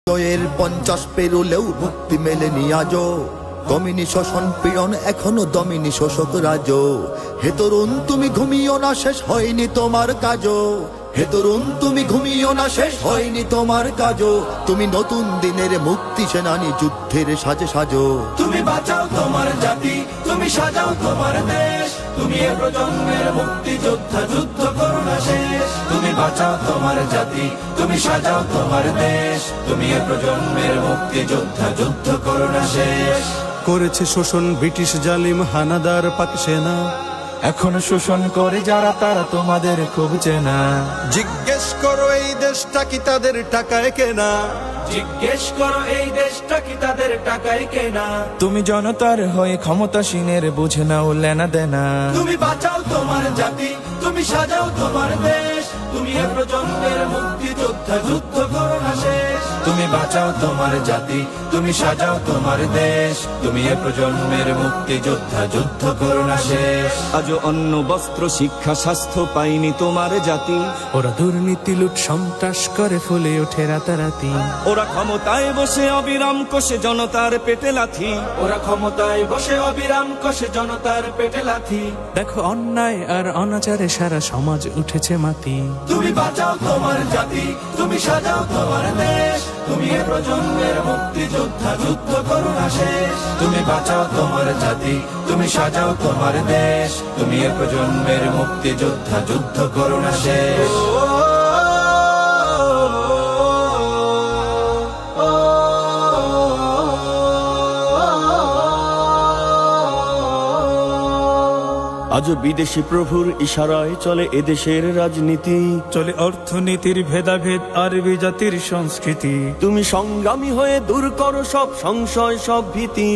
এর 50 পেরুলেও মুক্তি মেলেনি আজও। দমিনী শোষণ পীড়ন এখনো দমিনী শোষক রাজ। হে তরুণ তুমি ঘুমিও না, শেষ হয়নি তোমার কাজও। হে তরুণ তুমি ঘুমিও না, শেষ হয়নি তোমার কাজও। তুমি নতুন দিনের মুক্তি সেনানী, যুদ্ধের সাজে সাজো। তুমি বাঁচাও তোমার জাতি, তুমি সাজাও তোমার দেশ। তুমি এ প্রজন্মের মুক্তি যোদ্ধা, যুদ্ধ করো না শেষ। তুমি বাঁচাও তোমার জাতি, তুমি সাজাও তোমার দেশ। তুমি এ প্রজন্মের মুক্তি যোদ্ধা, যুদ্ধ করো না শেষ। করেছে শোষণ ব্রিটিশ জালিম হানাদার পাক সেনা। এখন শোষণ করে যারা, তারা তোমাদের খুব চেনা। জিজ্ঞেস করো এই দেশটা কি তাদের টাকায় কেনা। জিজ্ঞেস করো এই দেশটা কি তাদের টাকায় কেনা। তুমি জনতার হয়ে ক্ষমতাসীনের বুঝে নাও লেনা দেনা। তুমি বাঁচাও তোমার জাতি, তুমি সাজাও তোমার দেশ। তুমি এ প্রজন্মের মুক্তি যোদ্ধা, যুদ্ধ করো না শেষ। তুমি বাঁচাও তোমার জাতি, তুমি সাজাও তোমার দেশ। তুমি এ প্রজন্মের মুক্তি যোদ্ধা, যুদ্ধ করো না শেষ। আজও অন্ন বস্ত্র শিক্ষা স্বাস্থ্য পাইনি তোমার জাতি। ওরা দুর্নীতি লুট সন্ত্রাস করে ফুলে ওঠে রাতারাতি। ওরা ক্ষমতায় বসে অবিরাম কষে জনতার পেটে লাথি। ওরা ক্ষমতায় বসে অবিরাম কষে জনতার পেটে লাথি। দেখো অন্যায় আর অনাচারে সারা সমাজ উঠেছে মাতি। তুমি বাঁচাও তোমার জাতি, তুমি সাজাও তোমার দেশ। তুমি এ প্রজন্মের মুক্তি যোদ্ধা, যুদ্ধ করো না শেষ। তুমি বাঁচাও তোমার জাতি, তুমি সাজাও তোমার দেশ। তুমি এ প্রজন্মের মুক্তি যোদ্ধা, যুদ্ধ করো না শেষ। আজও বিদেশি প্রভুর ইশারায় চলে এদেশের রাজনীতি। চলে অর্থনীতির ভেদাভেদ আরবি জাতির সংস্কৃতি। তুমি সংগ্রামী হয়ে দূর করো সব সংশয় সব ভীতি।